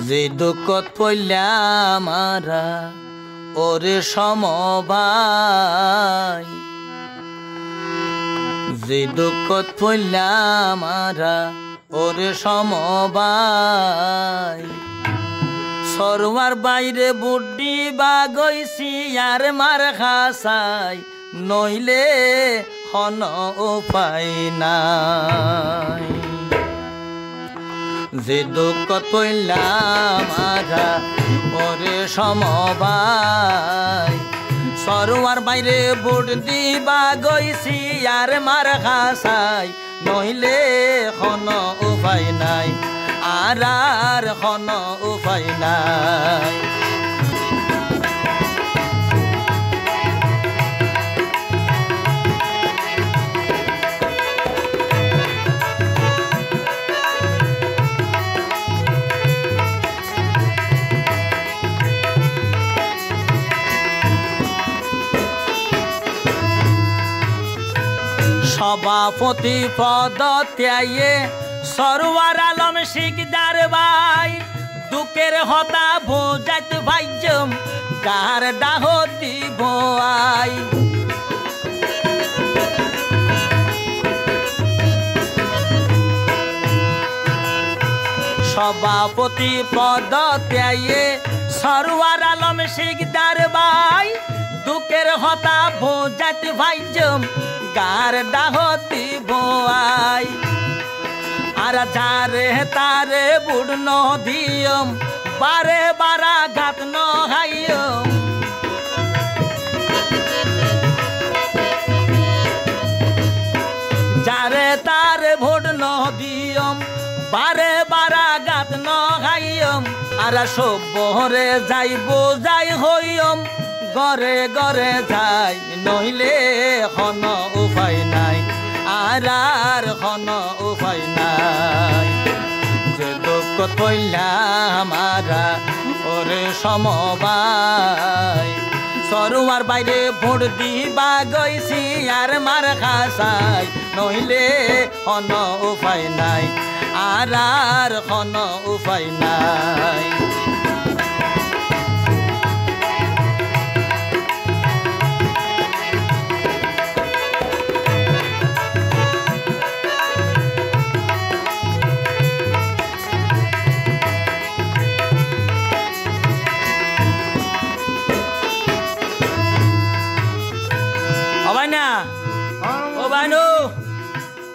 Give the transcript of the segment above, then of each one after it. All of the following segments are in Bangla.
যে দুঃখত পড়লাম মারা ওরে সমভাই, যে দুঃখত পড়লাম মারা ওরে সমভাই। সরওয়ার বাইরে বুদ্ধি বাগইছি আর মার খাসাই, নইলে হন উপায় নাই। যে দুঃখত পড়লাম মারা ওরে সমভাই, সরওয়ার বাইরে বুদ্ধি বাগইছি আর মার খাসাই, নইলে হন উপায় নাই, আর হন উপায় নাই। সভাপতি পদ ত্যায়ে সরওয়ার আলম শিকদার ভাই, দুঃখের হতা বোঝাইতে ভাইজম কার ডাহতি ভোয়াই। সভাপতি পদ ত্যায়ে সরওয়ার আলম শিকদার ভাই, দুঃখের হতা বোঝাইতে ভাইজম কার ডাহতি ভোয়াই। আর যারে তারে বুড় নদিয়ম বারে বারা ঘাত নহাইয়ম, যারে তারে ভোট নদিয়ম বারে বারা গাত নহাইয়ম। আর সব্বরে যাইব যাই হইয়ম গরে গরে যাই, নইলে হন উপায় নাই, আর হন উপায় নাই। যে দুঃখত পড়লাম মারা ওরে সমভাই, সরওয়ার বাইরে ভোট দিবা গইছি আর মার খাসাই, নইলে হন উপায় নাই, আর হন উপায় নাই।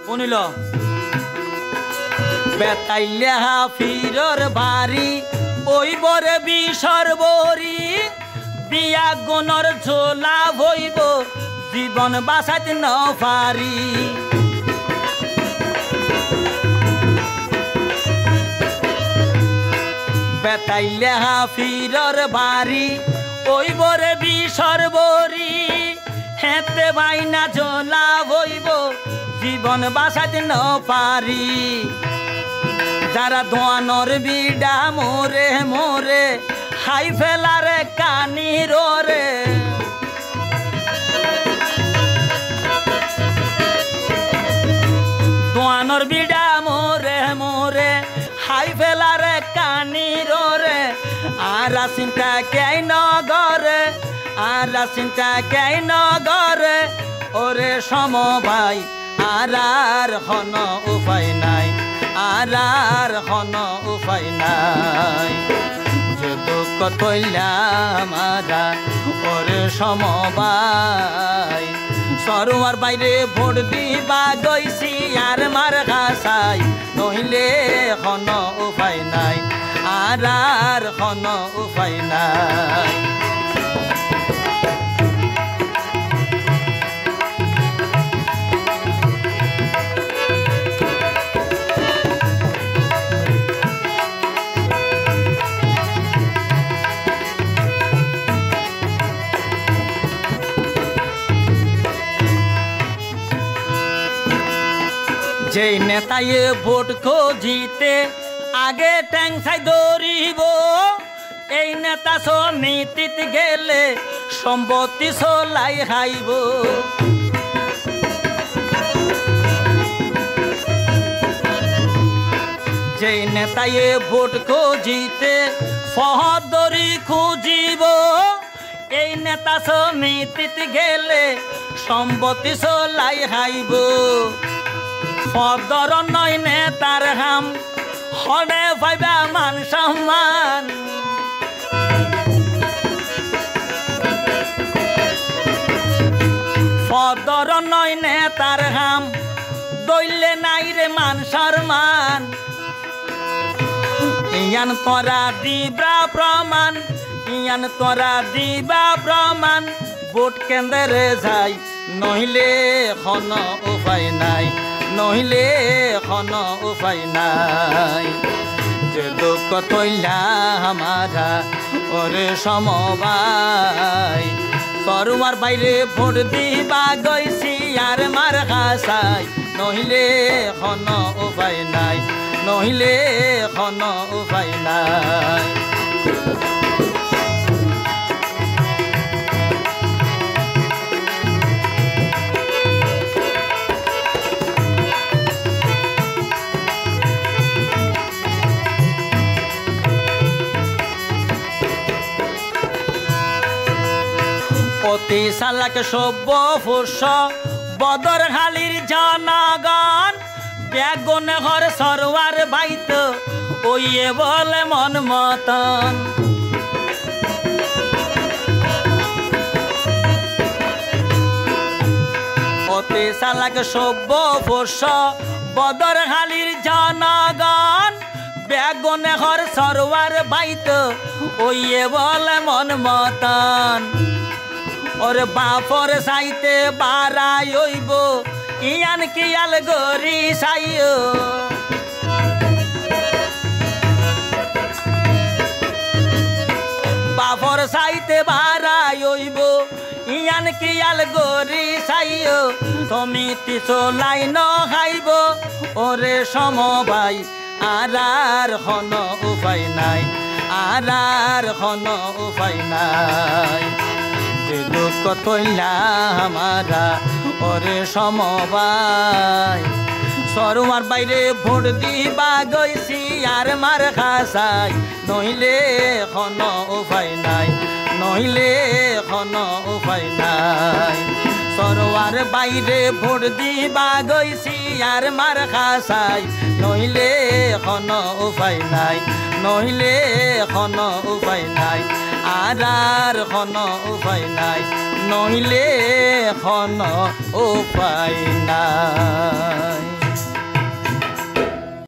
শুনিল বেতাইলে হাফিরর বাড়ি ওই বরে বিষর বরি, বিয়া গুণর ঝোলা হইব জীবন বাঁচাতে ন পারি। বেতাইলে হাফিরর বাড়ি ওই বরে বিষর বরি, হেতে বাইনা ঝোলা হইব জীবন বাঁচাতে ন পারি। যারা দোয়ানোর বিডা মোরে মোরে হাই ফেলারে কানি রে, দোয়ানোর বিডা মোরে মোরে হাই ফেলারে কানি রে। আর চিন্তা কে নগরে, আর চিন্তা কে নগরে ওরে সমভাই, আর হন উপায় নাই, আর হন উপায় নাই। যে দুঃখত পড়লাম মারা ওরে সমভাই, সরওয়ার বাইরে ভোট দিবা গইছি আর মার খাসাই, নইলে হন উপায় নাই, আর হন উপায় নাই। যে নেতায়ে ভোট খোঁজিতে আগে ট্যাংসাই দৌড়িব, এই নেতা সমিতিত গেলে সম্পত্তি চলাই খাইব। যেই নেতায় ভোট খুঁজিতে ফহদরি খুঁজিব এই নেতা সমিতিত গেলে সম্পত্তি চলাই খাইব ফদর নয় নেতার হাম হরে পাইবা মান সম্মান ফদর নয় নেতার হাম দইলে নাই রে মান সম্মান ইয়ান তোরা দিবা প্রমাণ ইয়ান তোরা দিবা প্রমাণ ভোট কেন্দ্রে যাই নহিলে খন উপায় নাই নহিলে খন উপায় নাই যে দুঃখ তৈলা আমারা ওরে সমবাই তরুয়ার বাইরে ভোট দিবা গইছি আর মার খাসাই নহিলে খন উপায় নাই নহিলে খন উপায় নাই অতি সালাক সভ্য ফুস বদর খালির জনগণ বেগুন ঘর সরওয়ার বাইত ওইয়ে বলে মন মতন অতি সালাক সভ্য ফুস বদর খালির জনগণ বেগুন ঘর সরওয়ার বাইত ওইয়ে বলে মন মতন ওরে বাপর সাইতে বারাই হইব ইয়ান কিয়াল গরি সাইও বাপর সাইতে বারাই হইব ইয়ান কিয়াল গরি সাইও সমিতি চলাই ন খাইব ওরে সমবাই আর খন উপায় নাই আর খন উপায় নাই দুঃখ তৈলা আমারা ওরে সমবাই সরোয়ার বাইরে ভোট দিবা গইছি আর মার খাসাই নইলে খন উপায় নাই নইলে খন উপায় নাই সরোয়ার বাইরে ভোট দিবা গইছি আর মার খাসাই নইলে খন উপায় নাই নইলে খন উপায় নাই আর খন উপায় নাই নইলে খন উপায় নাই।